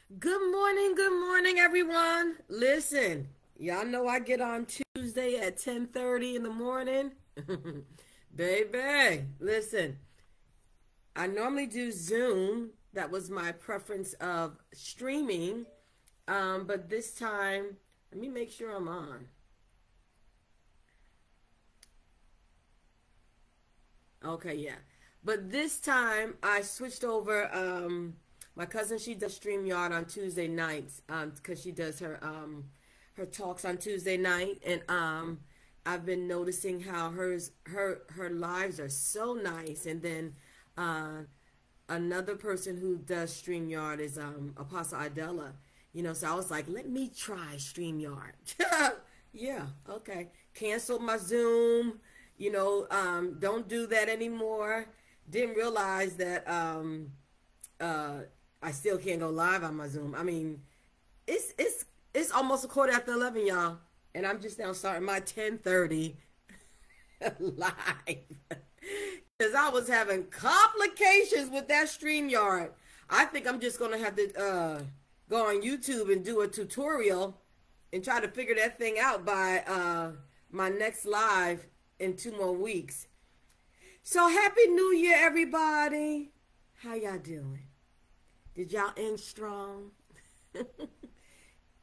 Good morning, everyone. Listen, y'all know I get on Tuesday at 10:30 in the morning. Baby, listen, I normally do Zoom. That was my preference of streaming. But this time, let me make sure I'm on. Okay, yeah. But this time I switched over. My cousin, she does StreamYard on Tuesday nights because she does her talks on Tuesday night, and I've been noticing how her lives are so nice. And then uh, another person who does StreamYard is Apostle Idella. So I was like, let me try StreamYard. Yeah, okay. Cancel my Zoom. Don't do that anymore. Didn't realize that uh, I still can't go live on my Zoom. I mean, it's almost a quarter after 11, y'all, and I'm just now starting my 10:30 live because I was having complications with that StreamYard. I think I'm just gonna have to go on YouTube and do a tutorial and try to figure that thing out by my next live in 2 more weeks. So happy New Year, everybody. How y'all doing? Did y'all end strong?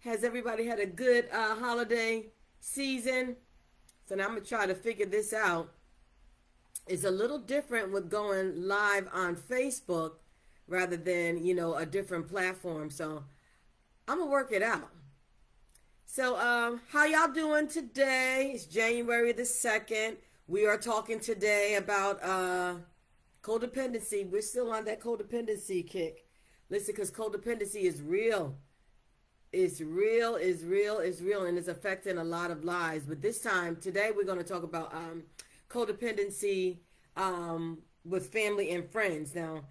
Has everybody had a good holiday season? So now I'm going to try to figure this out. It's a little different with going live on Facebook rather than, a different platform. So I'm going to work it out. So how y'all doing today? It's January the 2nd. We are talking today about codependency. We're still on that codependency kick. Listen, because codependency is real. It's real, and it's affecting a lot of lives. But this time, today, we're going to talk about codependency with family and friends. Now,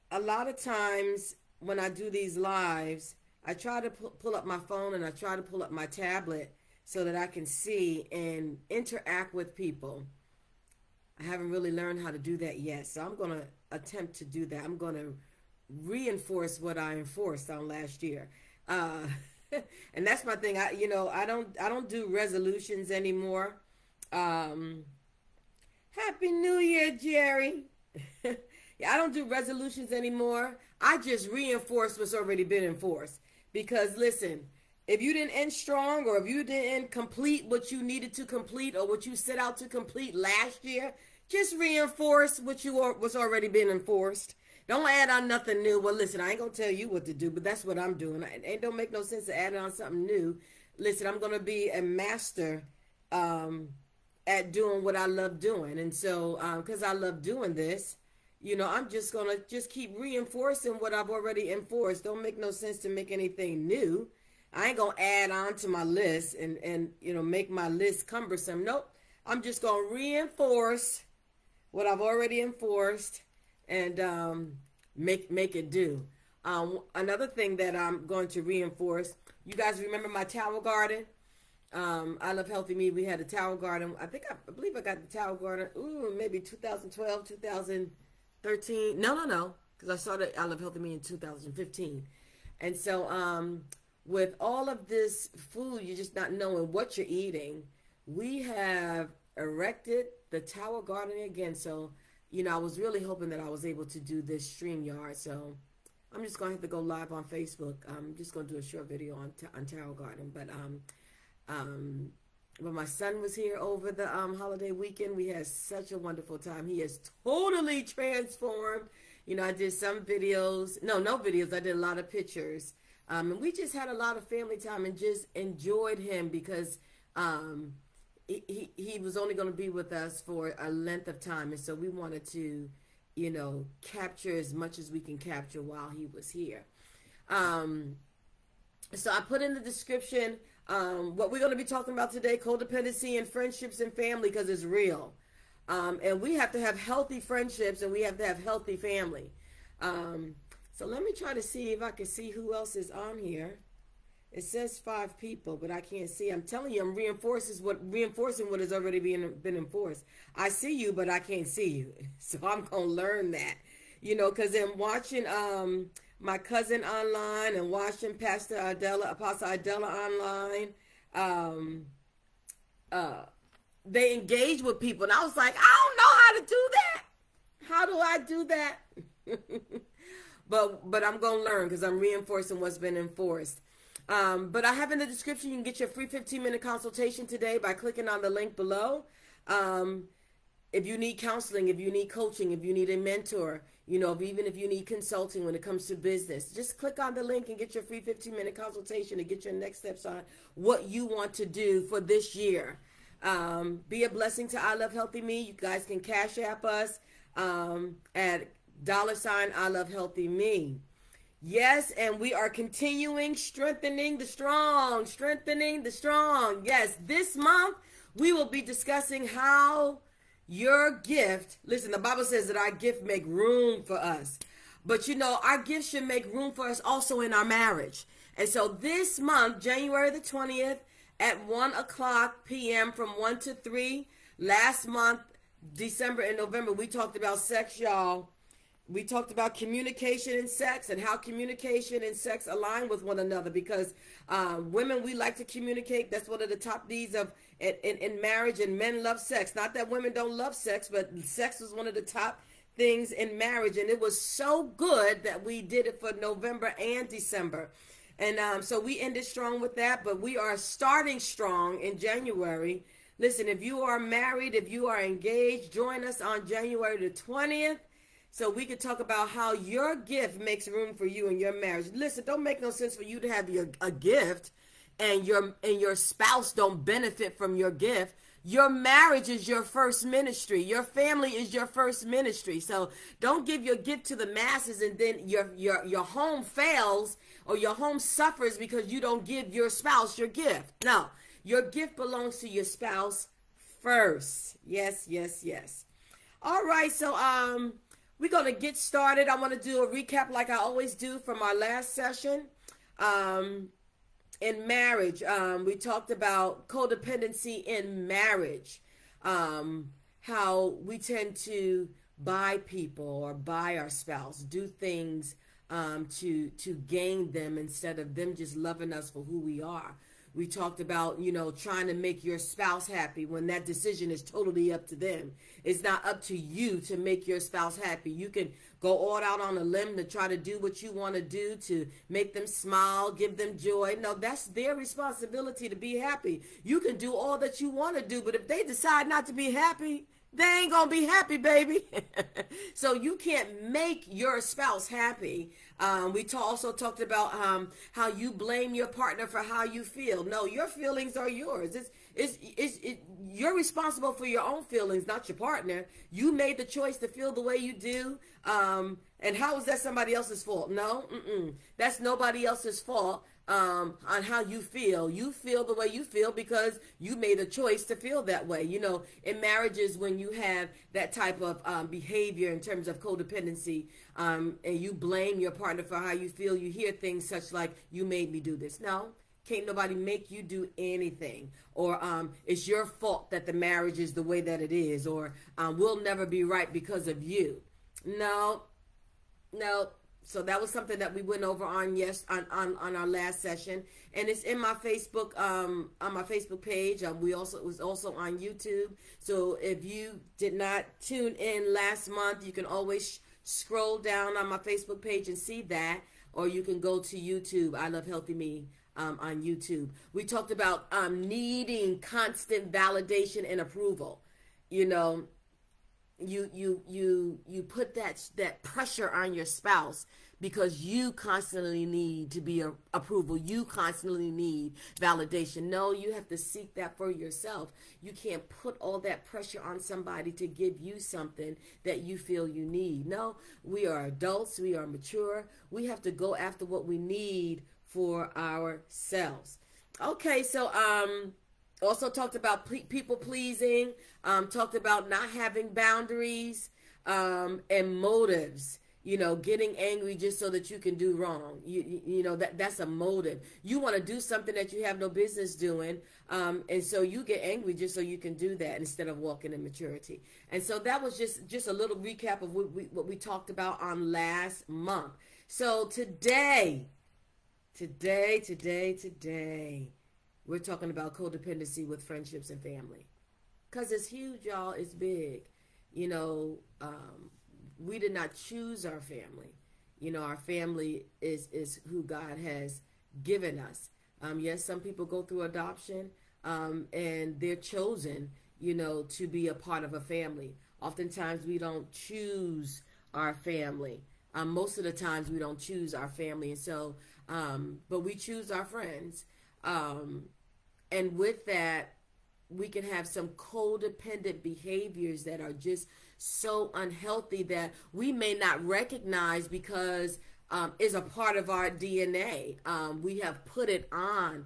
a lot of times when I do these lives, I try to pull up my phone and I try to pull up my tablet so that I can see and interact with people. I haven't really learned how to do that yet, so I'm going to attempt to do that. I'm going to reinforce what I enforced on last year. And that's my thing. I don't do resolutions anymore. Happy New Year, Jerry. Yeah, I don't do resolutions anymore. I just reinforce what's already been enforced. Because listen, if you didn't end strong, or if you didn't complete what you needed to complete or what you set out to complete last year, just reinforce what's already been enforced. Don't add on nothing new. Well, listen, I ain't going to tell you what to do, but that's what I'm doing. It don't make no sense to add on something new. Listen, I'm going to be a master at doing what I love doing. And so, because I love doing this, I'm just going to just keep reinforcing what I've already enforced. Don't make no sense to make anything new. I ain't going to add on to my list and make my list cumbersome. Nope. I'm just going to reinforce what I've already enforced and make it do. Another thing that I'm going to reinforce, you guys remember my Tower Garden? I Love Healthy Me. We had a Tower Garden. I believe I got the Tower Garden, maybe 2012, 2013. No, because I started I Love Healthy Me in 2015. And so with all of this food, you're just not knowing what you're eating, we have erected the Tower Garden again. So I was really hoping that I was able to do this StreamYard. So I'm just going to have to go live on Facebook. I'm just going to do a short video on Tower Garden. But my son was here over the holiday weekend. We had such a wonderful time. He is totally transformed. I did some videos. No videos. I did a lot of pictures. And we just had a lot of family time and just enjoyed him because he was only going to be with us for a length of time, and so we wanted to capture as much as we can capture while he was here. So I put in the description what we're going to be talking about today: codependency and friendships and family, because it's real. And we have to have healthy friendships and we have to have healthy family. So let me try to see if I can see who else is on here. It says 5 people, but I can't see. I'm telling you, I'm reinforcing what has already been enforced. I see you, but I can't see you. So I'm going to learn that. You know, because in watching my cousin online and watching Apostle Idella online, they engage with people, and I was like, I don't know how to do that. How do I do that? but I'm gonna learn, because I'm reinforcing what's been enforced. But I have in the description, you can get your free 15-minute consultation today by clicking on the link below. If you need counseling, if you need coaching, if you need a mentor, you know, even if you need consulting when it comes to business, just click on the link and get your free 15-minute consultation to get your next steps on what you want to do for this year. Be a blessing to I Love Healthy Me. You guys can Cash App us at $ I Love Healthy Me. Yes, and we are continuing strengthening the strong, strengthening the strong. Yes, this month we will be discussing how your gift, listen, the Bible says that our gift make room for us. But you know, our gift should make room for us also in our marriage. And so this month, January the 20th at 1:00 p.m. from 1 to 3. Last month, December and November, we talked about sex, y'all. We talked about communication and sex, and how communication and sex align with one another, because women, we like to communicate. That's one of the top needs of in marriage, and men love sex. Not that women don't love sex, but sex was one of the top things in marriage, and it was so good that we did it for November and December. And so we ended strong with that, but we are starting strong in January. Listen, if you are married, if you are engaged, join us on January the 20th. So we could talk about how your gift makes room for you in your marriage. Listen, don't make no sense for you to have a gift and your spouse don't benefit from your gift. Your marriage is your first ministry. Your family is your first ministry. So don't give your gift to the masses and then your home fails or your home suffers because you don't give your spouse your gift. No, your gift belongs to your spouse first. Yes, yes, yes. All right, so we're going to get started. I want to do a recap like I always do from our last session. In marriage, we talked about codependency in marriage, how we tend to buy people or buy our spouse, do things to gain them instead of them just loving us for who we are. We talked about, you know, trying to make your spouse happy when that decision is totally up to them. It's not up to you to make your spouse happy. You can go all out on a limb to try to do what you want to do to make them smile, give them joy. No, that's their responsibility to be happy. You can do all that you want to do, but if they decide not to be happy, they ain't gonna be happy, baby. So you can't make your spouse happy. We also talked about how you blame your partner for how you feel. No, your feelings are yours. You're responsible for your own feelings, not your partner. You made the choice to feel the way you do. And how is that somebody else's fault? No, that's nobody else's fault. On how you feel. You feel the way you feel because you made a choice to feel that way. You know, in marriages, when you have that type of behavior in terms of codependency, and you blame your partner for how you feel, you hear things such like, you made me do this. No, can't nobody make you do anything. Or it's your fault that the marriage is the way that it is. Or we'll never be right because of you. No. So that was something that we went over on on our last session, and it's in my Facebook on my Facebook page. It was also on YouTube. So if you did not tune in last month, you can always scroll down on my Facebook page and see that, or you can go to YouTube. I Love Healthy Me on YouTube. We talked about needing constant validation and approval. You know, you put that pressure on your spouse because you constantly need to be approval. You constantly need validation. No, you have to seek that for yourself. You can't put all that pressure on somebody to give you something that you feel you need. No, we are adults. We are mature. We have to go after what we need for ourselves. Okay, so also talked about people pleasing, talked about not having boundaries and motives. getting angry just so that you can do wrong. That's a motive. You want to do something that you have no business doing, and so you get angry just so you can do that instead of walking in maturity. And so that was just a little recap of what we talked about on last month. So today, we're talking about codependency with friendships and family. Because it's huge, y'all. It's big. We did not choose our family. Our family is who God has given us. Yes, some people go through adoption, and they're chosen, to be a part of a family. Oftentimes we don't choose our family. Most of the times we don't choose our family. And so, but we choose our friends. And with that, we can have some codependent behaviors that are just so unhealthy that we may not recognize because is a part of our DNA. We have put it on.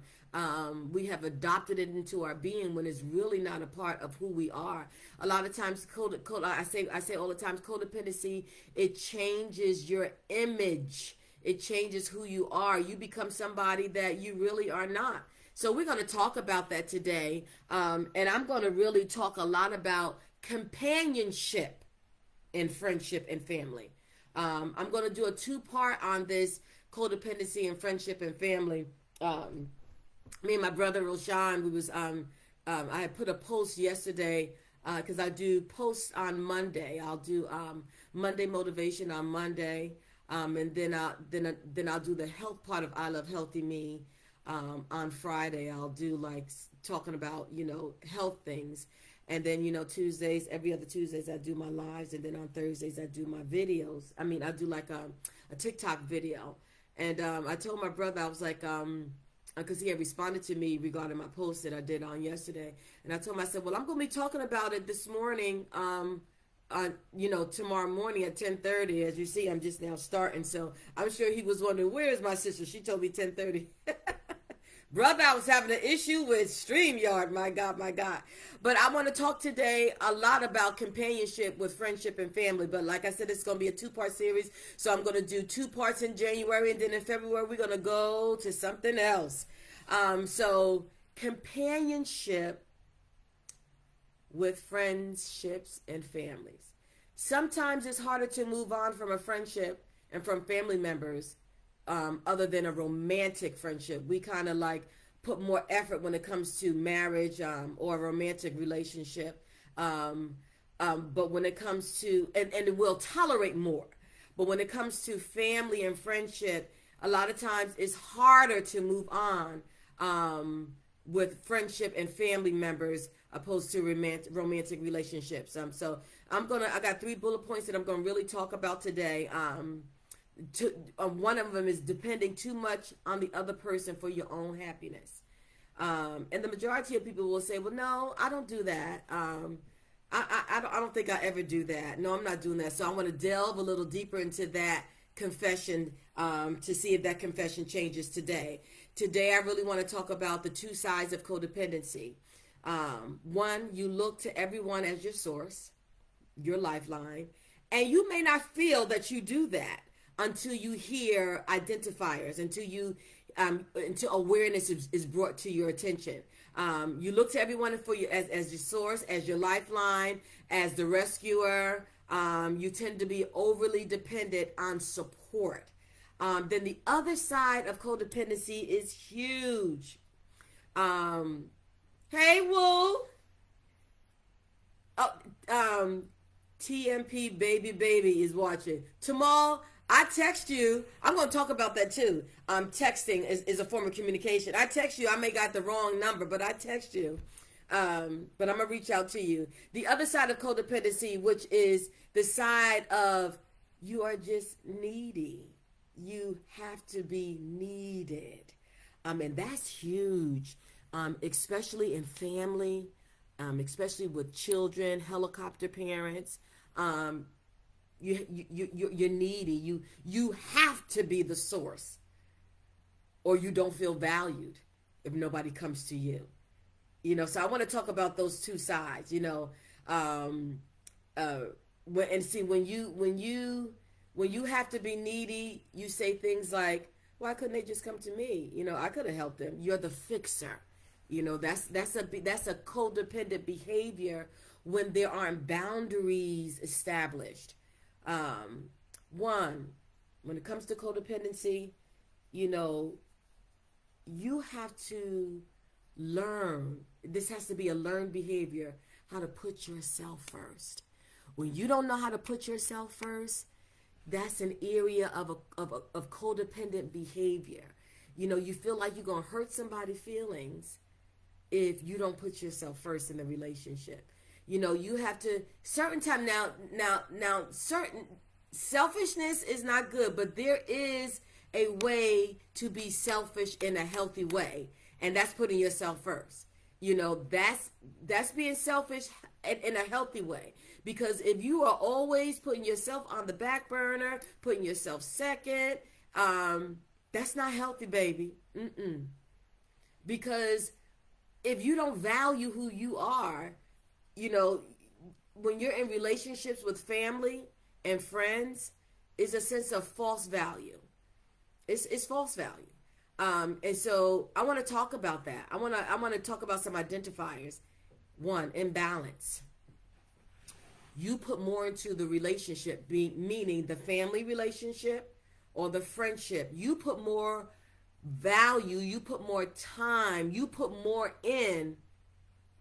We have adopted it into our being when it's really not a part of who we are. A lot of times, I say all the time, codependency, it changes your image. It changes who you are. You become somebody that you really are not. So we're going to talk about that today, and I'm going to really talk a lot about companionship in friendship and family. I'm going to do a two-part on this codependency in friendship and family. Me and my brother Roshan, I had put a post yesterday because I do posts on Monday. I'll do Monday motivation on Monday, and then I'll do the health part of I Love Healthy Me. On Friday, I'll do like talking about, health things. And then, Tuesdays, every other Tuesdays, I do my lives. And then on Thursdays, I do my videos. I do like a TikTok video. And I told my brother, I was like, because he had responded to me regarding my post that I did on yesterday. And I told him, I said, well, I'm going to be talking about it this morning, tomorrow morning at 10:30. As you see, I'm just now starting. So I'm sure he was wondering, where is my sister? She told me 10:30. Brother, I was having an issue with StreamYard. My God, my God. But I want to talk today a lot about companionship with friendship and family. But like I said, it's going to be a two-part series. So I'm going to do 2 parts in January. And then in February, we're going to go to something else. So companionship with friendships and families. Sometimes it's harder to move on from a friendship and from family members other than a romantic friendship. We kind of like put more effort when it comes to marriage or a romantic relationship. But when it comes to, and we'll tolerate more. But when it comes to family and friendship, a lot of times it's harder to move on with friendship and family members opposed to romantic relationships. So I got 3 bullet points that I'm going to really talk about today. One of them is depending too much on the other person for your own happiness. And the majority of people will say, well, no, I don't do that. I don't think I ever do that. No, I'm not doing that. So I want to delve a little deeper into that confession to see if that confession changes today. Today, I really want to talk about the 2 sides of codependency. One, you look to everyone as your source, your lifeline, and you may not feel that you do that until you hear identifiers, until awareness is brought to your attention. You look to everyone as your source, as your lifeline, as the rescuer. You tend to be overly dependent on support. Then the other side of codependency is huge. Hey, Woo. TMP baby is watching. Tamal, I text you. I'm going to talk about that too. Texting is a form of communication. I text you. I may got the wrong number, but I text you. But I'm going to reach out to you. The other side of codependency, which is the side of you are just needy. You have to be needed. And that's huge, especially in family, especially with children, helicopter parents. You're needy. You have to be the source, or you don't feel valued if nobody comes to you. So I want to talk about those 2 when When you have to be needy, you say things like, why couldn't they just come to me? You know, I could have helped them. You're the fixer. You know, that's a codependent behavior when there aren't boundaries established. One, when it comes to codependency, you know, you have to learn. This has to be a learned behavior, how to put yourself first. When you don't know how to put yourself first, that's an area of codependent behavior. You know, you feel like you're going to hurt somebody's feelings if you don't put yourself first in the relationship. You know, you have to, certain time now, certain selfishness is not good, but there is a way to be selfish in a healthy way. And that's putting yourself first. You know, that's being selfish in a healthy way. Because if you are always putting yourself on the back burner, putting yourself second, that's not healthy, baby. Because if you don't value who you are, you know, when you're in relationships with family and friends, it's a sense of false value. It's false value. And so I want to talk about that. I want to talk about some identifiers. One, imbalance. You put more into the relationship, meaning the family relationship or the friendship. You put more value, you put more time, you put more in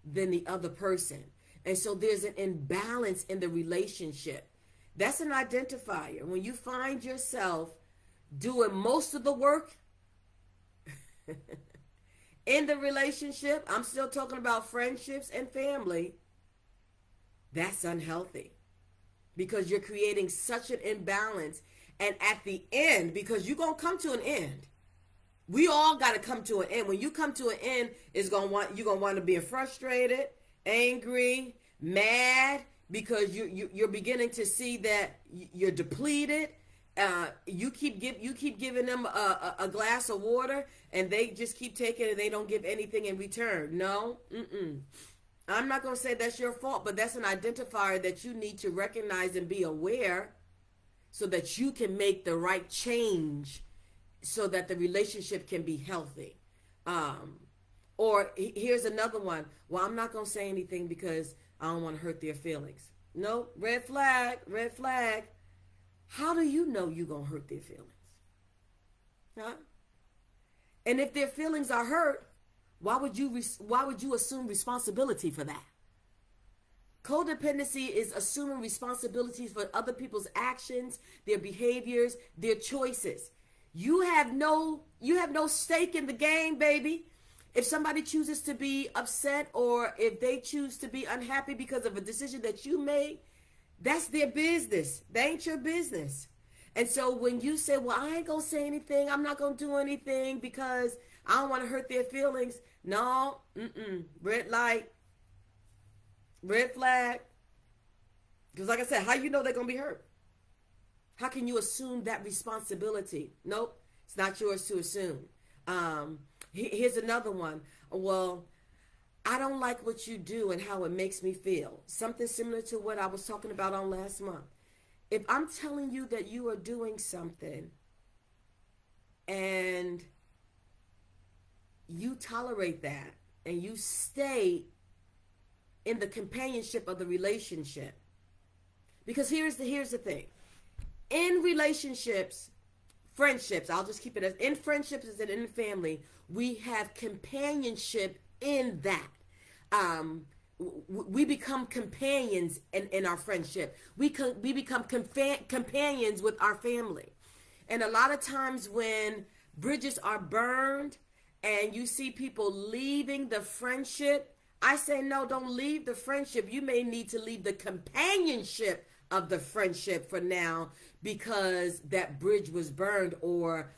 than the other person. And so there's an imbalance in the relationship. That's an identifier. When you find yourself doing most of the work in the relationship, I'm still talking about friendships and family, that's unhealthy because you're creating such an imbalance. And at the end, because you're going to come to an end, we all got to come to an end. When you come to an end, you're going to want to be frustrated, angry, mad, because you're beginning to see that you're depleted. You keep giving them a glass of water, and they just keep taking it, and they don't give anything in return. No, I'm not going to say that's your fault, but that's an identifier that you need to recognize and be aware so that you can make the right change so that the relationship can be healthy. Or here's another one. Well, I'm not going to say anything because I don't want to hurt their feelings. No, red flag, red flag. How do you know you're going to hurt their feelings? Huh? And if their feelings are hurt, why would you assume responsibility for that? Codependency is assuming responsibilities for other people's actions, their behaviors, their choices. You have no stake in the game, baby. If somebody chooses to be upset or if they choose to be unhappy because of a decision that you made, that's their business. That ain't your business. And so when you say, well, I ain't going to say anything, I'm not going to do anything because I don't want to hurt their feelings. No, red light, red flag. Because like I said, how you know they're going to be hurt? How can you assume that responsibility? Nope, it's not yours to assume. Here's another one. Well, I don't like what you do and how it makes me feel. Something similar to what I was talking about on last month. If I'm telling you that you are doing something and you tolerate that and you stay in the companionship of the relationship, because here's the thing. In relationships, friendships, I'll just keep it as in friendships and in family, we have companionship in that. We become companions in our friendship. We become companions with our family. And a lot of times when bridges are burned and you see people leaving the friendship, I say, no, don't leave the friendship. You may need to leave the companionship of the friendship for now because that bridge was burned, or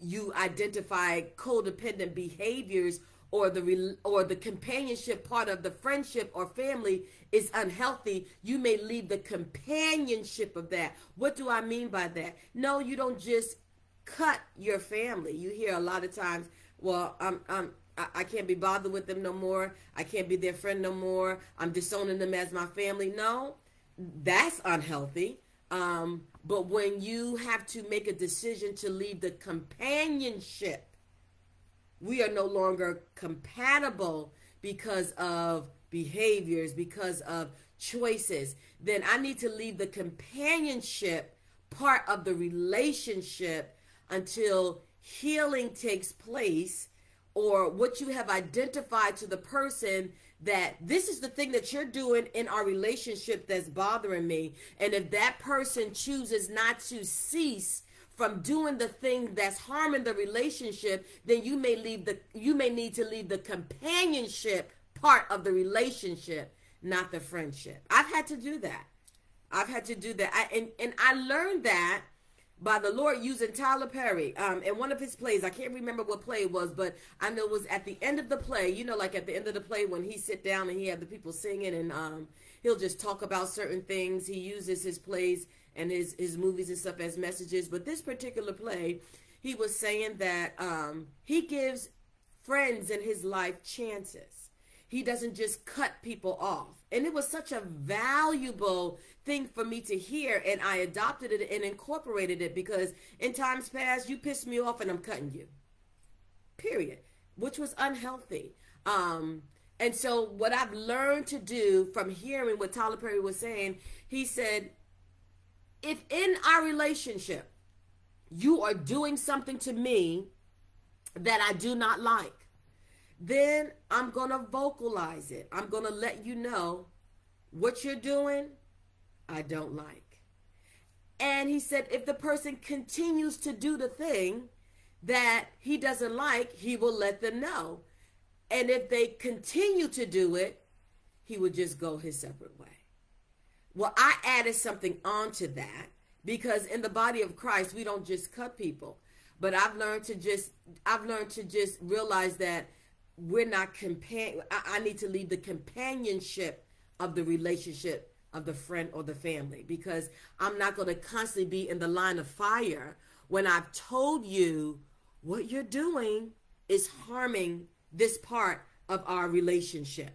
you identify codependent behaviors, or the companionship part of the friendship or family is unhealthy. You may leave the companionship of that. What do I mean by that? No, you don't just cut your family. You hear a lot of times, well, I can't be bothered with them no more. I can't be their friend no more. I'm disowning them as my family. No, that's unhealthy. But when you have to make a decision to leave the companionship, we are no longer compatible because of behaviors, because of choices, then I need to leave the companionship part of the relationship until healing takes place, or what you have identified to the person that this is the thing that you're doing in our relationship that's bothering me. And if that person chooses not to cease from doing the thing that's harming the relationship, then you may need to leave the companionship part of the relationship, not the friendship. I've had to do that. And I learned that by the Lord using Tyler Perry in one of his plays. I can't remember what play it was, but I know it was at the end of the play. You know, like at the end of the play when he sit down and he had the people singing, and he'll just talk about certain things. He uses his plays and his movies and stuff as messages. But this particular play, he was saying that he gives friends in his life chances. He doesn't just cut people off. And it was such a valuable thing for me to hear, and I adopted it and incorporated it, because in times past, you pissed me off and I'm cutting you. Period. Which was unhealthy. And so what I've learned to do from hearing what Tyler Perry was saying, he said, if in our relationship, you are doing something to me that I do not like, then I'm going to vocalize it. I'm going to let you know what you're doing, I don't like. And he said, if the person continues to do the thing that he doesn't like, he will let them know. And if they continue to do it, he would just go his separate way. Well, I added something onto that, because in the body of Christ, we don't just cut people. But I've learned to just realize that we're not I need to leave the companionship of the relationship of the friend or the family, because I'm not going to constantly be in the line of fire when I've told you what you're doing is harming this part of our relationship.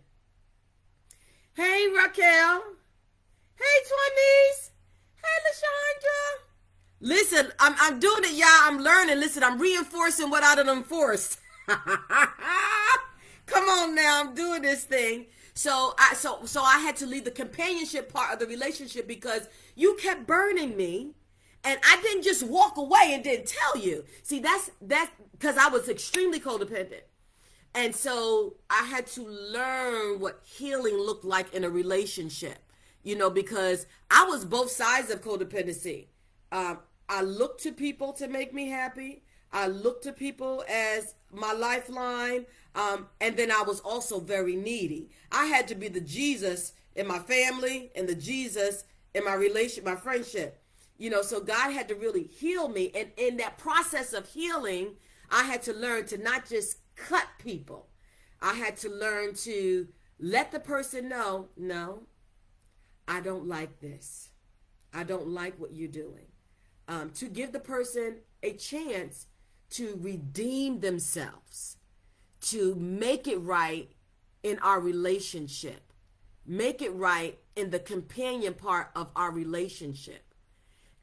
Hey, Raquel. Hey, Twanice. Hey, LaShondra. Listen, I'm doing it, y'all. I'm learning. Listen, I'm reinforcing what I done enforced. Come on now, I'm doing this thing. So I had to leave the companionship part of the relationship, because you kept burning me, and I didn't just walk away and didn't tell you. See, that's because I was extremely codependent. And so I had to learn what healing looked like in a relationship, because I was both sides of codependency. I looked to people to make me happy. I looked to people as my lifeline. And then I was also very needy. I had to be the Jesus in my family and the Jesus in my my friendship. So God had to really heal me. And in that process of healing, I had to learn to not just cut people. I had to learn to let the person know, no, I don't like this. I don't like what you're doing. To give the person a chance to redeem themselves, to make it right in our relationship, make it right in the companion part of our relationship.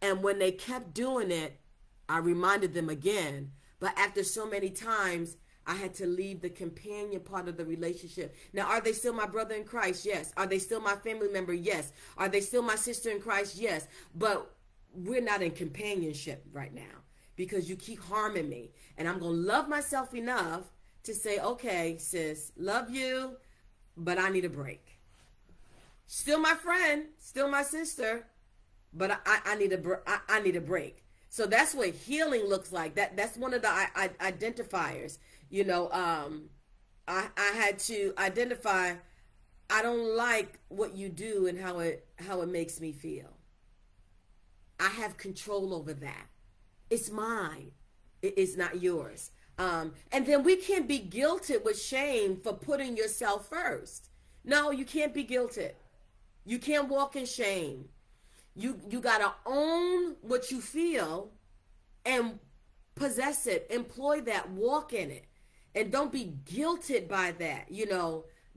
And when they kept doing it, I reminded them again. But after so many times, I had to leave the companion part of the relationship. Now, are they still my brother in Christ? Yes. Are they still my family member? Yes. Are they still my sister in Christ? Yes. But we're not in companionship right now, because you keep harming me. And I'm going to love myself enough to say, okay, sis, love you, but I need a break. Still my friend, still my sister, but I need a break. So that's what healing looks like. That's one of the identifiers. I had to identify, I don't like what you do and how it makes me feel. I have control over that. It's mine. It's not yours. And then we can't be guilted with shame for putting yourself first. No, you can't be guilted. You can't walk in shame. You got to own what you feel and possess it, employ that, walk in it. And don't be guilted by that.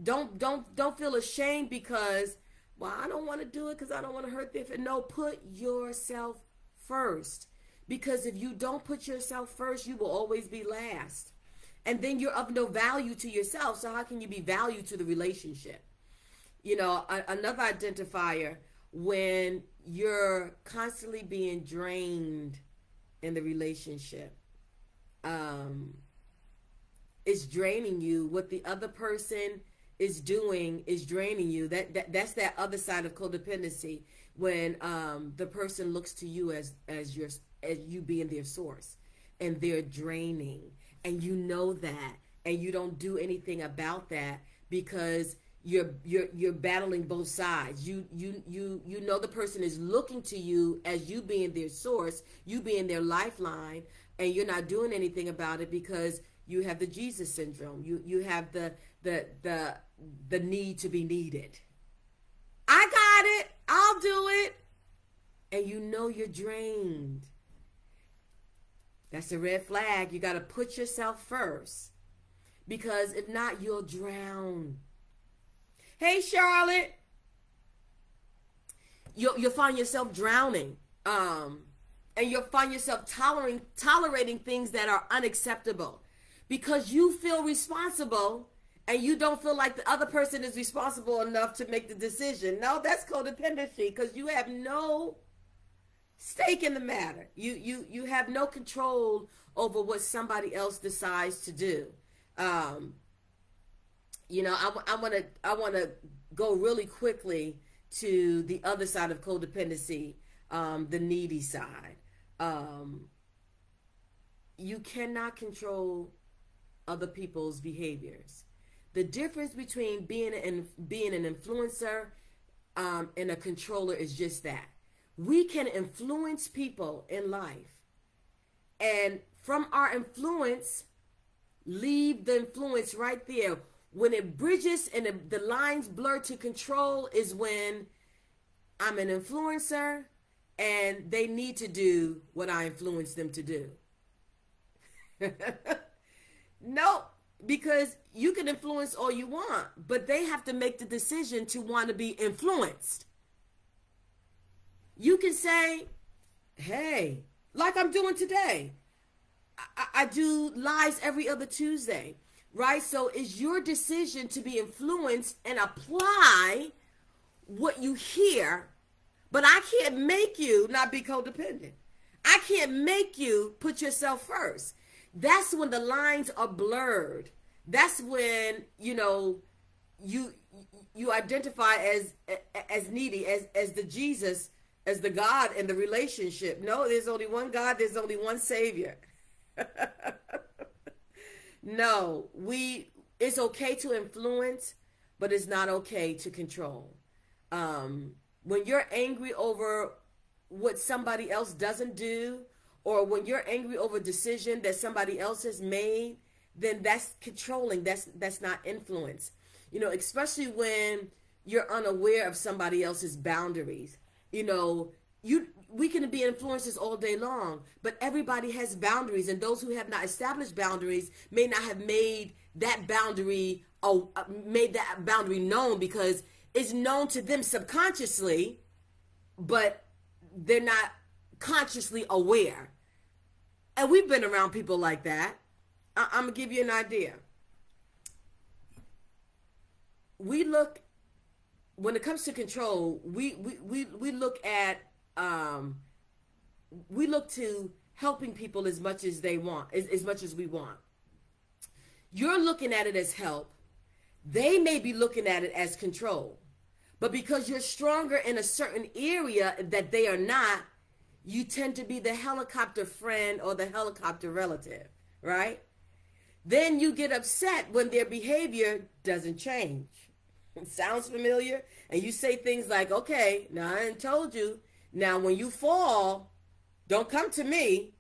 Don't feel ashamed because Well, I don't want to do it because I don't want to hurt their feelings. No, put yourself first. Because if you don't put yourself first, you will always be last. And then you're of no value to yourself. So how can you be value to the relationship? You know, another identifier, when you're constantly being drained in the relationship, it's draining you. What the other person is doing is draining you. That's that other side of codependency, when the person looks to you as you being their source, and they're draining, and you know that, and you don't do anything about that because you're battling both sides. You know the person is looking to you as you being their source, you being their lifeline, and you're not doing anything about it because you have the Jesus syndrome. You have the need to be needed. I got it. I'll do it. And you know you're drained. That's a red flag. You got to put yourself first, because if not, you'll drown. Hey, Charlotte. You'll find yourself drowning. And you'll find yourself tolerating things that are unacceptable because you feel responsible and you don't feel like the other person is responsible enough to make the decision. No, that's codependency, because you have no stake in the matter. You have no control over what somebody else decides to do. You know, I want to go really quickly to the other side of codependency, the needy side. You cannot control other people's behaviors. The difference between being an influencer and a controller is just that. We can influence people in life, and from our influence, leave the influence right there. When it bridges and the lines blur to control is when I'm an influencer and they need to do what I influence them to do. Nope, because you can influence all you want, but they have to make the decision to want to be influenced. You can say, hey, like I'm doing today. I do lives every other Tuesday, right? So it's your decision to be influenced and apply what you hear, but I can't make you not be codependent. I can't make you put yourself first. That's when the lines are blurred. That's when, you know, you identify as needy, as the Jesus, as the God in the relationship. No, there's only one God. There's only one Savior. No, it's okay to influence, but it's not okay to control. When you're angry over what somebody else doesn't do, or when you're angry over a decision that somebody else has made, then that's controlling. That's not influence. You know, especially when you're unaware of somebody else's boundaries. You know, we can be influencers all day long, but everybody has boundaries, and those who have not established boundaries may not have made that boundary known, because it's known to them subconsciously, but they're not consciously aware. And we've been around people like that. I'm gonna give you an idea. When it comes to control, we look to helping people as much as they want, as much as we want. You're looking at it as help. They may be looking at it as control. But because you're stronger in a certain area that they are not, you tend to be the helicopter friend or the helicopter relative, right? Then you get upset when their behavior doesn't change. It sounds familiar? And you say things like, okay, now I done told you. Now when you fall, don't come to me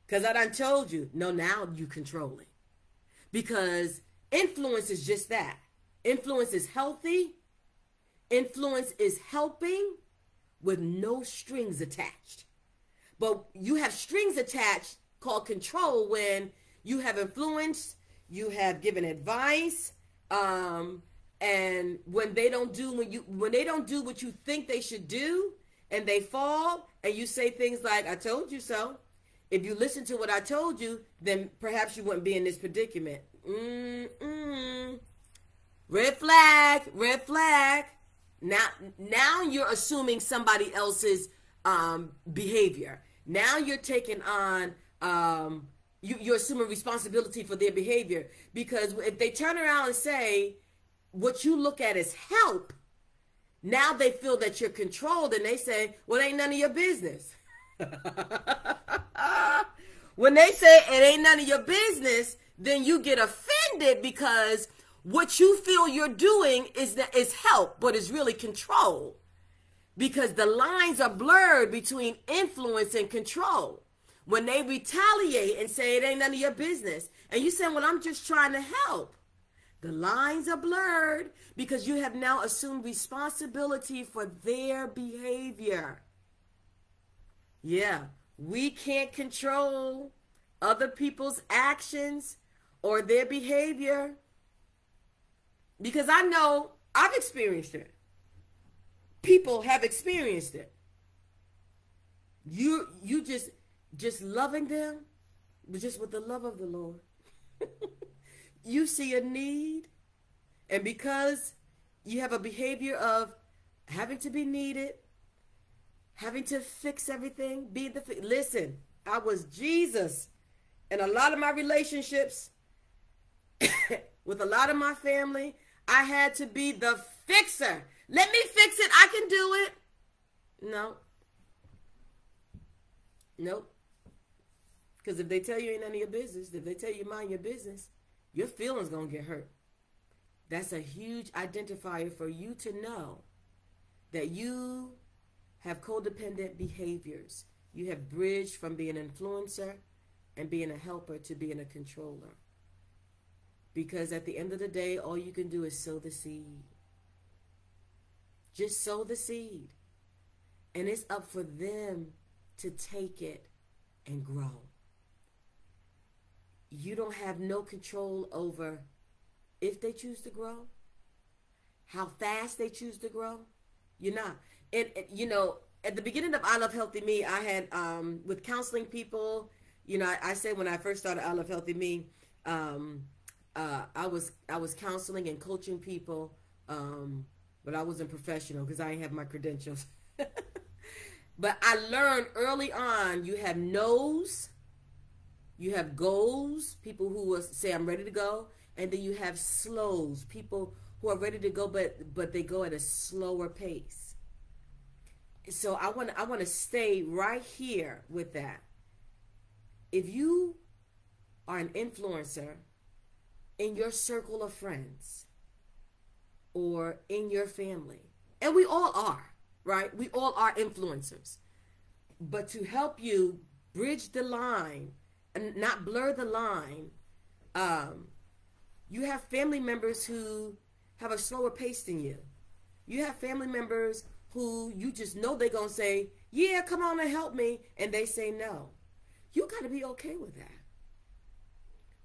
because I done told you. No, now you controlling. Because influence is just that. Influence is healthy. Influence is helping with no strings attached. But you have strings attached called control when you have influenced, you have given advice, And when they don't do what you think they should do, and they fall, and you say things like, I told you so. If you listen to what I told you, then perhaps you wouldn't be in this predicament. Red flag, red flag. Now you're assuming somebody else's behavior. Now you're taking on, you're assuming responsibility for their behavior. Because if they turn around and say, what you look at as help, now they feel that you're controlled, and they say, well, it ain't none of your business. When they say it ain't none of your business, then you get offended because what you feel you're doing is help, but it's really control. Because the lines are blurred between influence and control. When they retaliate and say it ain't none of your business, and you say, well, I'm just trying to help. The lines are blurred because you have now assumed responsibility for their behavior. Yeah, we can't control other people's actions or their behavior, because I know I've experienced it. People have experienced it. You just loving them, but just with the love of the Lord. You see a need, and because you have a behavior of having to be needed, having to fix everything, listen, I was Jesus in a lot of my relationships with a lot of my family. I had to be the fixer. Let me fix it. I can do it. No. Nope. Because if they tell you ain't none of your business, if they tell you mind your business, your feelings going to get hurt. That's a huge identifier for you to know that you have codependent behaviors. You have bridged from being an influencer and being a helper to being a controller. Because at the end of the day, all you can do is sow the seed. Just sow the seed. And it's up for them to take it and grow. You don't have no control over if they choose to grow, how fast they choose to grow. You're not. And you know, at the beginning of I Love Healthy Me, I had, with counseling people, you know, I said when I first started I Love Healthy Me, I was counseling and coaching people, but I wasn't professional because I didn't have my credentials. But I learned early on, you have no's, you have goals, people who will say I'm ready to go, and then you have slows, people who are ready to go, but they go at a slower pace. So I want to stay right here with that. If you are an influencer in your circle of friends or in your family, and we all are, right? We all are influencers. But to help you bridge the line and not blur the line, you have family members who have a slower pace than you. You have family members who you just know they're going to say, yeah, come on and help me. And they say no. You got to be okay with that.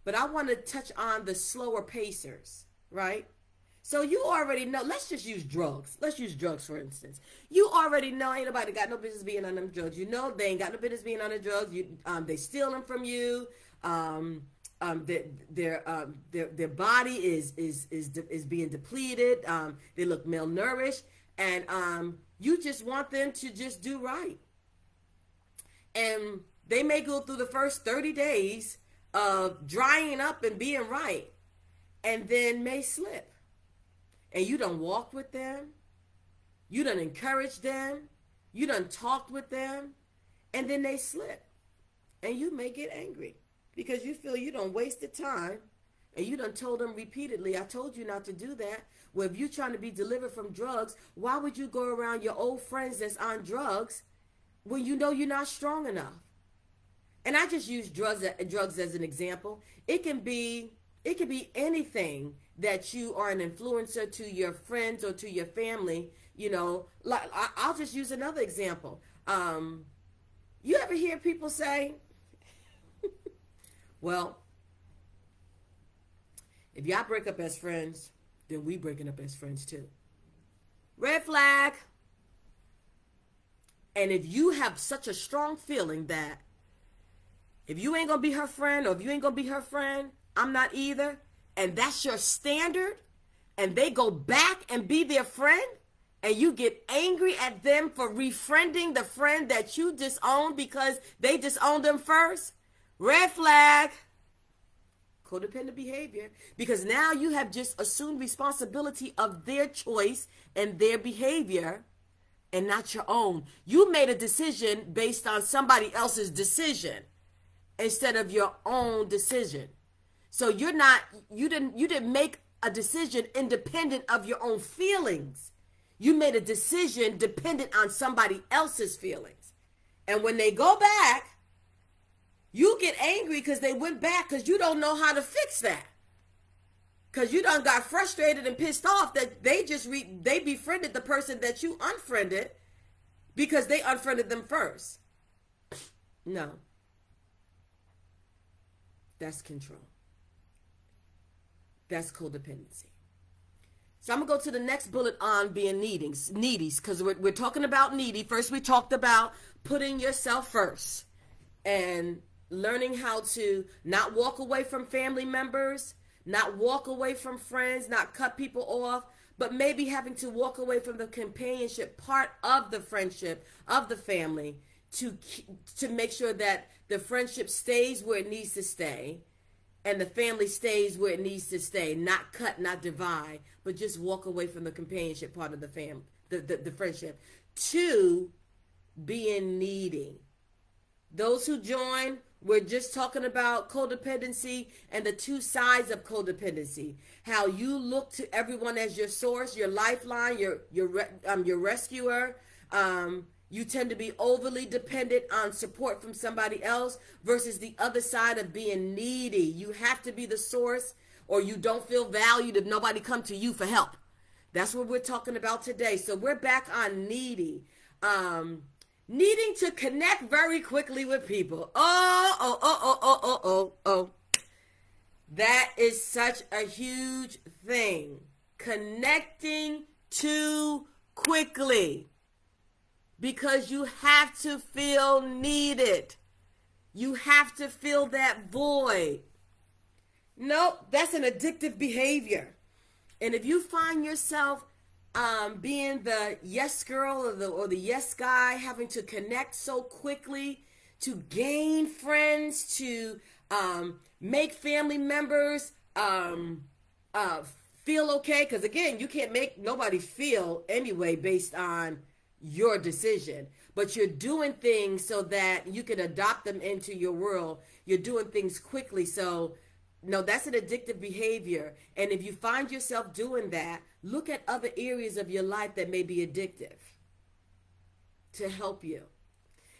But I want to touch on the slower pacers, right? So you already know, let's just use drugs. Let's use drugs, for instance. You already know ain't nobody got no business being on them drugs. You know they ain't got no business being on the drugs. They steal them from you. Their body is being depleted. They look malnourished. And you just want them to just do right. And they may go through the first 30 days of drying up and being right, and then may slip. And you done walked with them, you done encouraged them, you done talked with them, and then they slip. And you may get angry because you feel you done wasted time, and you done told them repeatedly, I told you not to do that. Well, if you're trying to be delivered from drugs, why would you go around your old friends that's on drugs when you know you're not strong enough? And I just use drugs as an example. It can be anything that you are an influencer to your friends or to your family. You know, like I'll just use another example. You ever hear people say, well, if y'all break up as friends, then we breaking up as friends too. Red flag. And if you have such a strong feeling that if you ain't going to be her friend, or if you ain't going to be her friend, I'm not either, and that's your standard, and they go back and be their friend, and you get angry at them for refriending the friend that you disowned because they disowned them first, red flag. Codependent behavior, because now you have just assumed responsibility of their choice and their behavior and not your own. You made a decision based on somebody else's decision instead of your own decision. So you didn't make a decision independent of your own feelings. You made a decision dependent on somebody else's feelings. And when they go back, you get angry because they went back because you don't know how to fix that. Because you done got frustrated and pissed off that they befriended the person that you unfriended because they unfriended them first. No. That's control. That's codependency. So I'm going to go to the next bullet on being needies, because we're talking about needy. First, we talked about putting yourself first and learning how to not walk away from family members, not walk away from friends, not cut people off, but maybe having to walk away from the companionship part of the friendship, of the family, to make sure that the friendship stays where it needs to stay and the family stays where it needs to stay, not cut, not divide, but just walk away from the companionship part of the family, the friendship. 2, being needy. Those who join, we're just talking about codependency and the 2 sides of codependency. How you look to everyone as your source, your lifeline, your rescuer. You tend to be overly dependent on support from somebody else versus the other side of being needy. You have to be the source or you don't feel valued if nobody come to you for help. That's what we're talking about today. So we're back on needy. Needing to connect very quickly with people. Oh. That is such a huge thing. Connecting too quickly. Because you have to feel needed. You have to fill that void. Nope, that's an addictive behavior. And if you find yourself being the yes girl or the yes guy, having to connect so quickly, to gain friends, to make family members feel okay, because again, you can't make nobody feel anyway based on your decision, but you're doing things so that you can adopt them into your world. You're doing things quickly. So no, that's an addictive behavior. And if you find yourself doing that, look at other areas of your life that may be addictive to help you.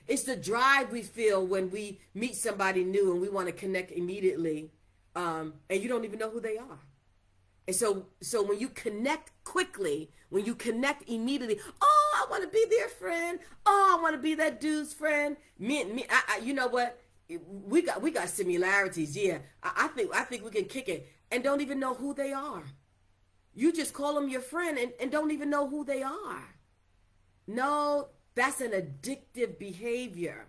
It's the drive we feel when we meet somebody new and we want to connect immediately, and you don't even know who they are. And so when you connect quickly, when you connect immediately, oh, I want to be their friend. Oh, I want to be that dude's friend. You know what? We got similarities. Yeah, I think we can kick it, and don't even know who they are. You just call them your friend and don't even know who they are. No, that's an addictive behavior.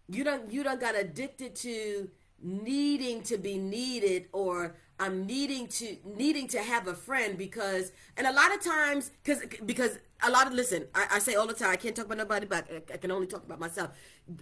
You done got addicted to needing to be needed, or I'm needing to have a friend because, and a lot of times, because a lot of, listen, I say all the time, I can't talk about nobody, but I can only talk about myself.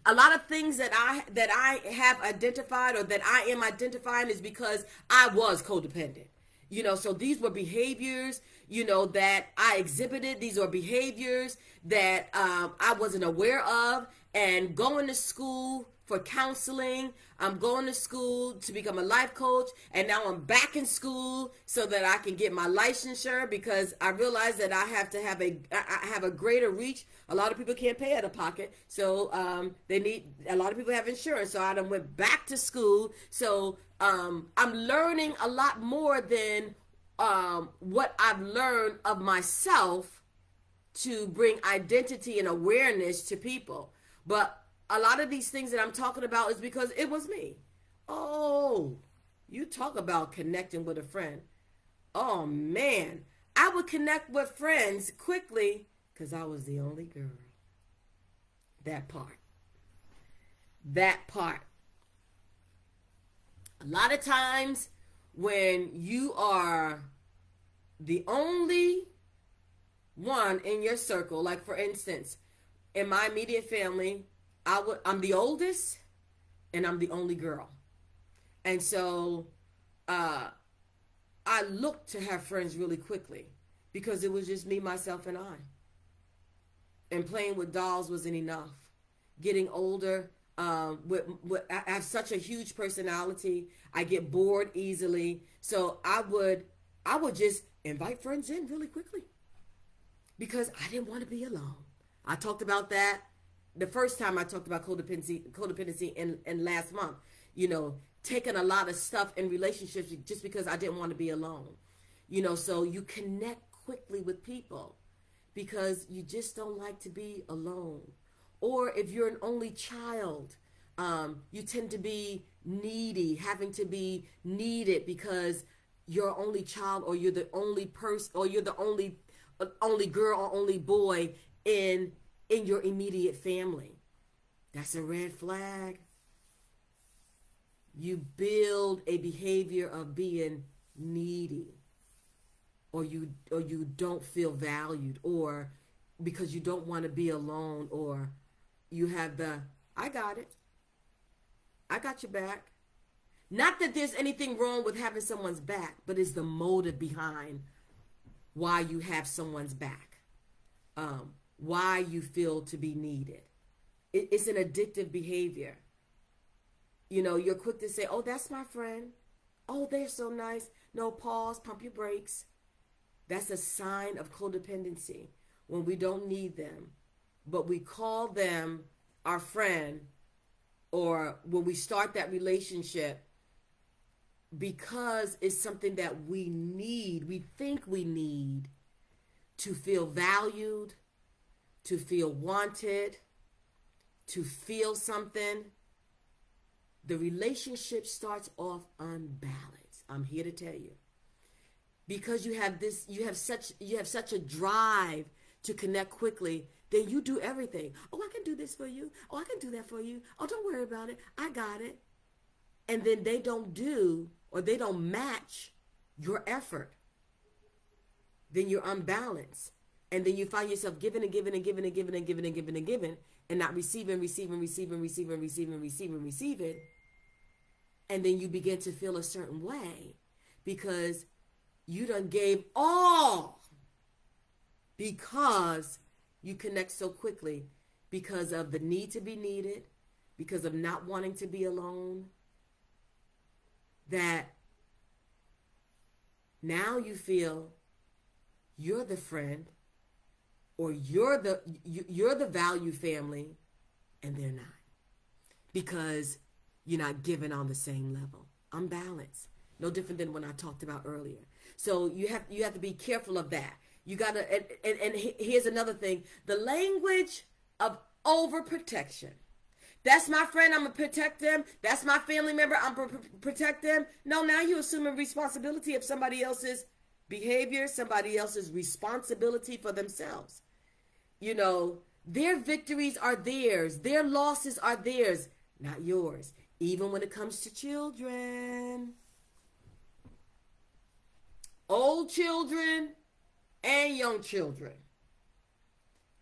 A lot of things that I have identified or that I am identifying is because I was codependent. You know, so these were behaviors, you know, that I exhibited. These are behaviors that I wasn't aware of. And going to school for counseling, I'm going to school to become a life coach, and now I'm back in school so that I can get my licensure, because I realize that I have a greater reach. A lot of people can't pay out of pocket, so a lot of people have insurance. So I done went back to school. So I'm learning a lot more than what I've learned of myself to bring identity and awareness to people. But a lot of these things that I'm talking about is because it was me. Oh, you talk about connecting with a friend. Oh man, I would connect with friends quickly because I was the only girl. That part. That part. A lot of times when you are the only one in your circle, like for instance, in my immediate family, I'm the oldest and I'm the only girl. And so I looked to have friends really quickly because it was just me, myself, and I. And playing with dolls wasn't enough. Getting older, I have such a huge personality. I get bored easily. So I would just invite friends in really quickly because I didn't want to be alone. I talked about that the first time I talked about codependency in last month. You know, taking a lot of stuff in relationships just because I didn't want to be alone. You know, so you connect quickly with people because you just don't like to be alone. Or if you're an only child, you tend to be needy, having to be needed because you're an only child, or you're the only person, or you're the only girl or only boy in your immediate family. That's a red flag. You build a behavior of being needy, or you don't feel valued, or because you don't want to be alone, or you have the I got it. I got your back. Not that there's anything wrong with having someone's back, but it's the motive behind why you have someone's back. Why you feel to be needed. It's an addictive behavior. You know, you're quick to say, oh, that's my friend. Oh, they're so nice. No, pause, pump your brakes. That's a sign of codependency when we don't need them, but we call them our friend, or when we start that relationship because it's something that we need, we think we need to feel valued, to feel wanted, to feel something. The relationship starts off unbalanced. I'm here to tell you. Because you have such a drive to connect quickly, then you do everything. Oh, I can do this for you. Oh, I can do that for you. Oh, don't worry about it. I got it. And then they don't do, or they don't match your effort. Then you're unbalanced. And then you find yourself giving and giving and giving and giving and giving and giving and giving and not receiving. And then you begin to feel a certain way because you done gave all, because you connect so quickly because of the need to be needed, because of not wanting to be alone, that now you feel you're the friend, or you're the value family, and they're not, because you're not giving on the same level. Unbalanced. No different than when I talked about earlier. So you have to be careful of that. You gotta, and here's another thing: the language of overprotection. That's my friend, I'm gonna protect them. That's my family member, I'm gonna protect them. No, now you're assuming responsibility of somebody else's behavior, somebody else's responsibility for themselves. You know, their victories are theirs, their losses are theirs, not yours. Even when it comes to children, old children and young children,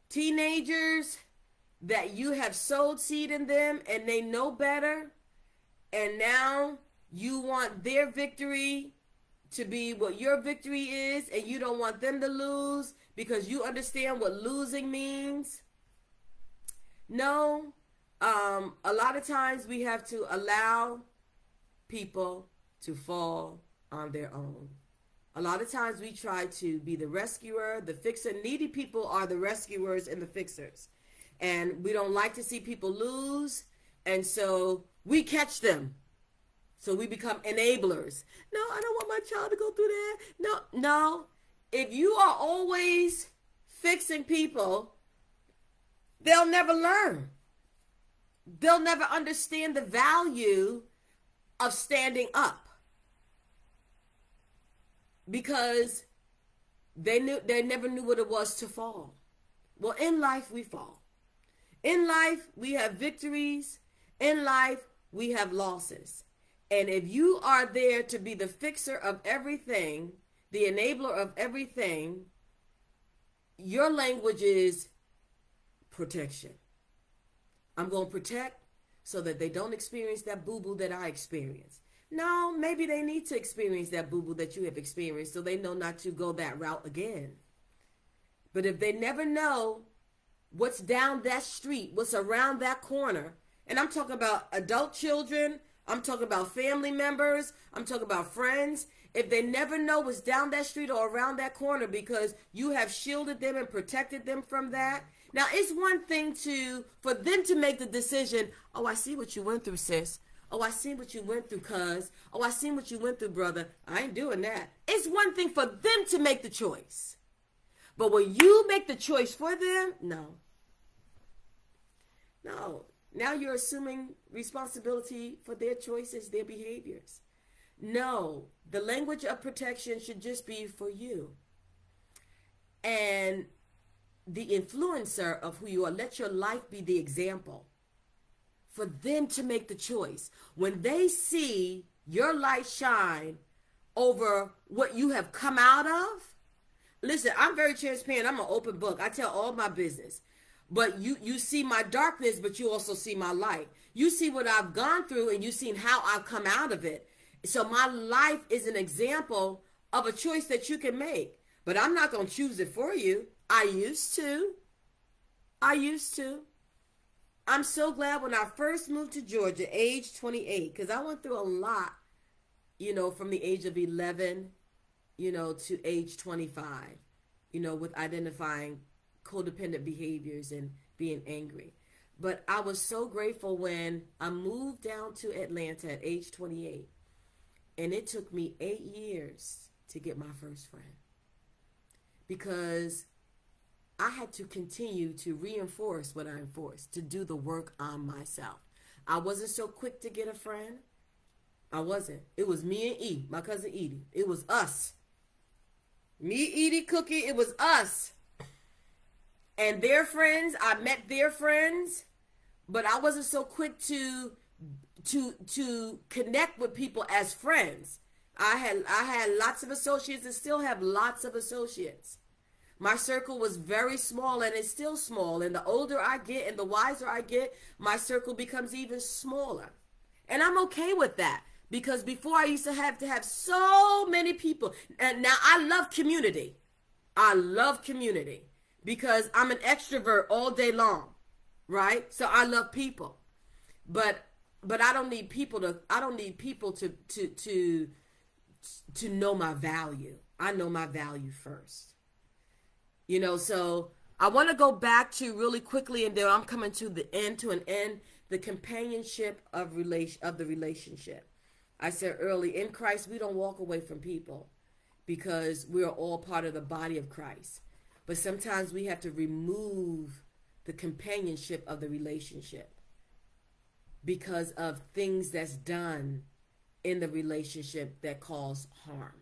teenagers that you have sowed seed in them and they know better, and now you want their victory to be what your victory is, and you don't want them to lose because you understand what losing means. No, a lot of times we have to allow people to fall on their own. A lot of times we try to be the rescuer, the fixer. Needy people are the rescuers and the fixers. And we don't like to see people lose, and so we catch them. So we become enablers. No, I don't want my child to go through that. No. If you are always fixing people, they'll never learn. They'll never understand the value of standing up. because they never knew what it was to fall. Well, in life we fall. In life we have victories. In life we have losses. And if you are there to be the fixer of everything, the enabler of everything, your language is protection. I'm going to protect so that they don't experience that boo-boo that I experienced. No, maybe they need to experience that boo-boo that you have experienced so they know not to go that route again. But if they never know what's down that street, what's around that corner, and I'm talking about adult children, I'm talking about family members, I'm talking about friends, if they never know what's down that street or around that corner because you have shielded them and protected them from that. Now, it's one thing for them to make the decision, oh, I see what you went through, sis. Oh, I see what you went through, cuz. Oh, I see what you went through, brother. I ain't doing that. It's one thing for them to make the choice. But when you make the choice for them, no. No. Now you're assuming responsibility for their choices, their behaviors. No. The language of protection should just be for you. And the influencer of who you are, let your life be the example for them to make the choice. When they see your light shine over what you have come out of, listen, I'm very transparent. I'm an open book. I tell all my business. But you see my darkness, but you also see my light. You see what I've gone through, and you've seen how I've come out of it. So my life is an example of a choice that you can make. But I'm not going to choose it for you. I used to. I'm so glad when I first moved to Georgia, age 28, because I went through a lot, from the age of 11, to age 25, with identifying codependent behaviors and being angry. But I was so grateful when I moved down to Atlanta at age 28, and it took me 8 years to get my first friend because I had to continue to reinforce what I enforced, to do the work on myself. I wasn't so quick to get a friend. I wasn't. It was me and E, my cousin Edie. It was us. Me, Edie, Cookie, it was us. And their friends, I met their friends, but I wasn't so quick to connect with people as friends. I had lots of associates and still have lots of associates. My circle was very small, and it's still small. And the older I get and the wiser I get, my circle becomes even smaller. And I'm okay with that, because before I used to have so many people. And now I love community. I love community because I'm an extrovert all day long, right? So I love people. But I don't need people to know my value. I know my value first. So I want to go back to really quickly, and then I'm coming to an end, the companionship of the relationship. I said early, in Christ, we don't walk away from people because we are all part of the body of Christ. But sometimes we have to remove the companionship of the relationship because of things that's done in the relationship that cause harm.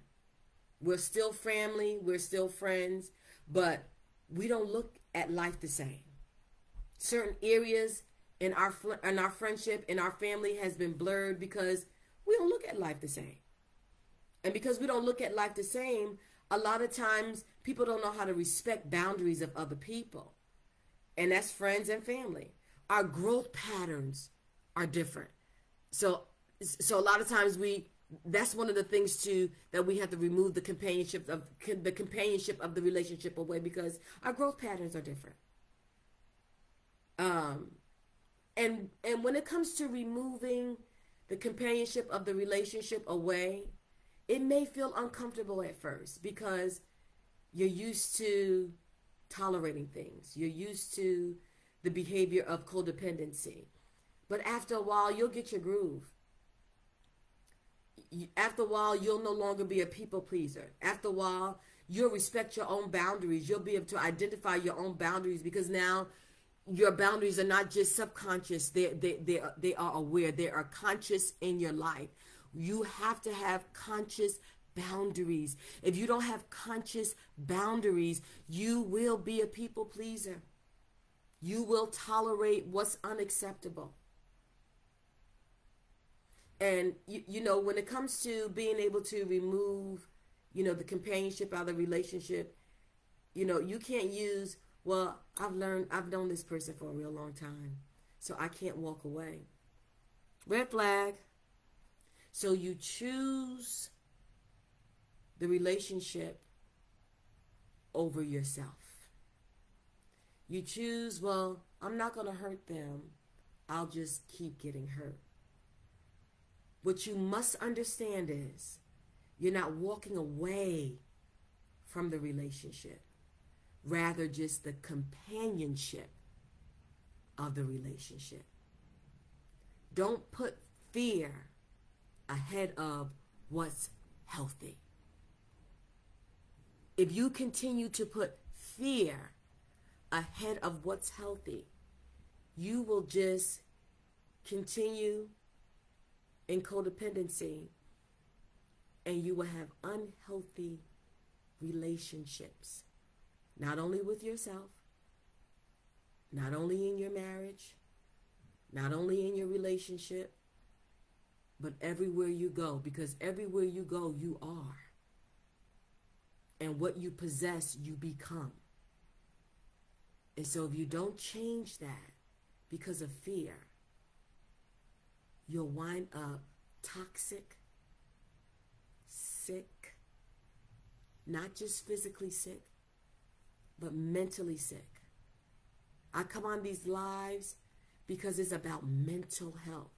We're still family, we're still friends, but we don't look at life the same. Certain areas in our friendship, in our family has been blurred because we don't look at life the same. And because we don't look at life the same, a lot of times people don't know how to respect boundaries of other people. And that's friends and family. Our growth patterns are different. So a lot of times that's one of the things too, that we have to remove the companionship of the relationship away, because our growth patterns are different. And when it comes to removing the companionship of the relationship away, it may feel uncomfortable at first because you're used to tolerating things. You're used to the behavior of codependency. But after a while, you'll get your groove. After a while, you'll no longer be a people pleaser. After a while, you'll respect your own boundaries. You'll be able to identify your own boundaries, because now your boundaries are not just subconscious. They are aware. They are conscious in your life. You have to have conscious boundaries. If you don't have conscious boundaries, you will be a people pleaser. You will tolerate what's unacceptable. And, you know, when it comes to being able to remove, you know, the companionship out of the relationship, you know, you can't use, well, I've known this person for a real long time, so I can't walk away. Red flag. So you choose the relationship over yourself. You choose, well, I'm not going to hurt them. I'll just keep getting hurt. What you must understand is you're not walking away from the relationship, rather just the companionship of the relationship. Don't put fear ahead of what's healthy. If you continue to put fear ahead of what's healthy, you will just continue in codependency, and you will have unhealthy relationships, not only with yourself, not only in your marriage, not only in your relationship, but everywhere you go, because everywhere you go, you are. And what you possess, you become. And so if you don't change that because of fear, you'll wind up toxic, sick, not just physically sick, but mentally sick. I come on these lives because it's about mental health.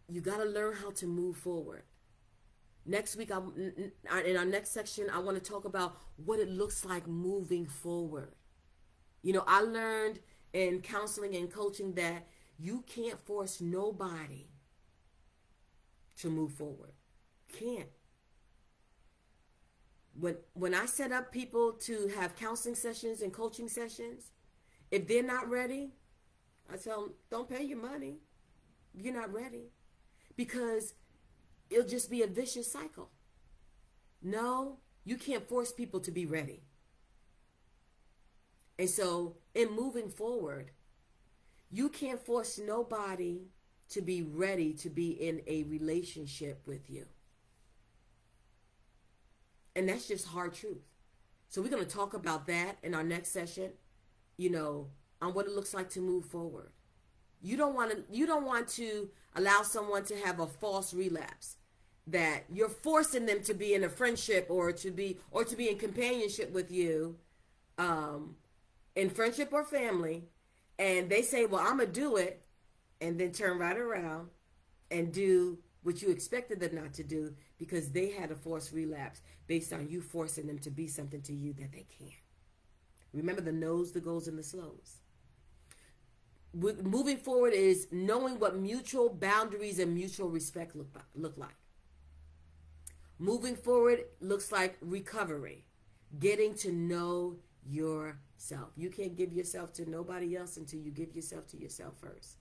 You got to learn how to move forward. Next week, in our next section, I want to talk about what it looks like moving forward. You know, I learned in counseling and coaching that you can't force nobody to move forward. Can't. When I set up people to have counseling sessions and coaching sessions, if they're not ready, I tell them, don't pay your money if you're not ready, because it'll just be a vicious cycle. No, you can't force people to be ready. And so in moving forward, you can't force nobody to be ready to be in a relationship with you. And that's just hard truth. So we're going to talk about that in our next session, you know, on what it looks like to move forward. You don't want to allow someone to have a false relapse, that you're forcing them to be in a friendship or to be in companionship with you, in friendship or family, and they say, well, I'm going to do it, and then turn right around and do what you expected them not to do because they had a forced relapse based on you forcing them to be something to you that they can't. Remember the no's, the go's, and the slows. Moving forward is knowing what mutual boundaries and mutual respect look like. Moving forward looks like recovery, getting to know yourself. You can't give yourself to nobody else until you give yourself to yourself first.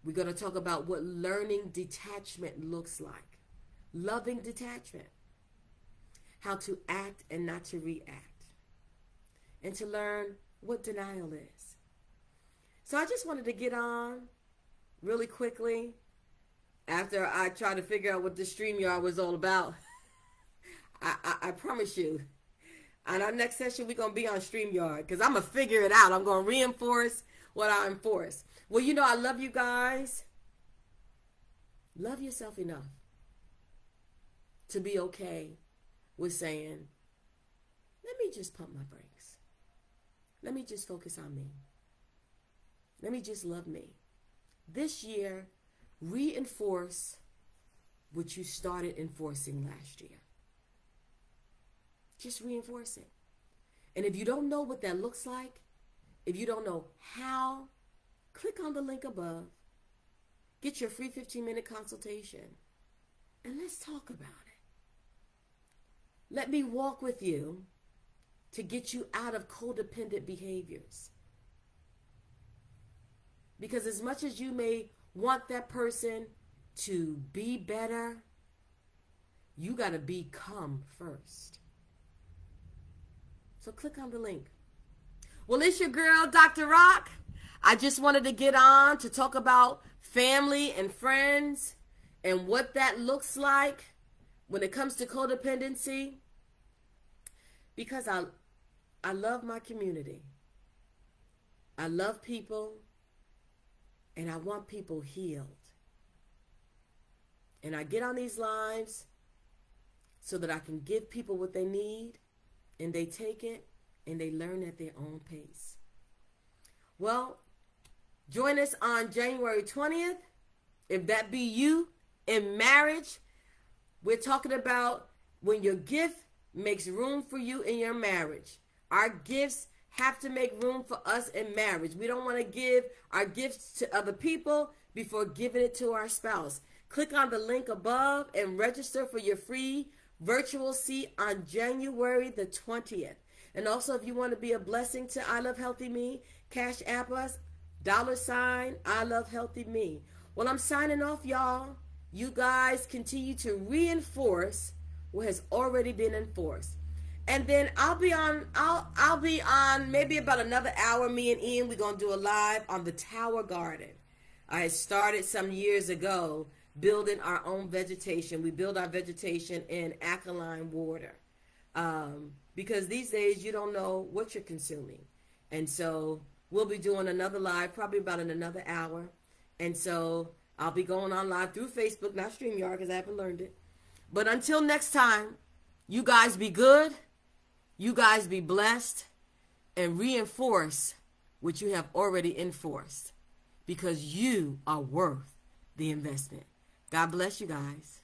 We're going to talk about what learning detachment looks like. Loving detachment. How to act and not to react. And to learn what denial is. So I just wanted to get on really quickly after I tried to figure out what the StreamYard was all about. I promise you, on our next session, we're going to be on StreamYard because I'm going to figure it out. I'm going to reinforce what I enforce. Well, you know, I love you guys. Love yourself enough to be okay with saying, let me just pump my brakes. Let me just focus on me. Let me just love me. This year, reinforce what you started enforcing last year. Just reinforce it. And if you don't know what that looks like, if you don't know how, click on the link above. Get your free 15-minute consultation. And let's talk about it. Let me walk with you to get you out of codependent behaviors. Because as much as you may want that person to be better, you got to become first. So click on the link. Well, it's your girl, Dr. Rock. I just wanted to get on to talk about family and friends and what that looks like when it comes to codependency, because I love my community. I love people, and I want people healed. And I get on these lives so that I can give people what they need, and they take it, and they learn at their own pace. Well, join us on January 20th. If that be you in marriage, we're talking about when your gift makes room for you in your marriage. Our gifts have to make room for us in marriage. We don't want to give our gifts to other people before giving it to our spouse. Click on the link above and register for your free virtual seat on January the 20th. And also, if you want to be a blessing to I Love Healthy Me, Cash App us, $ I Love Healthy Me. Well, I'm signing off, y'all. You guys continue to reinforce what has already been enforced. And then I'll be on maybe about another hour. Me and Ian, we're going to do a live on the Tower Garden. I started some years ago building our own vegetation. We build our vegetation in alkaline water. Because these days you don't know what you're consuming. And so we'll be doing another live probably about in another hour. And so I'll be going on live through Facebook, not StreamYard because I haven't learned it. But until next time, you guys be good. You guys be blessed. And reinforce what you have already enforced. Because you are worth the investment. God bless you guys.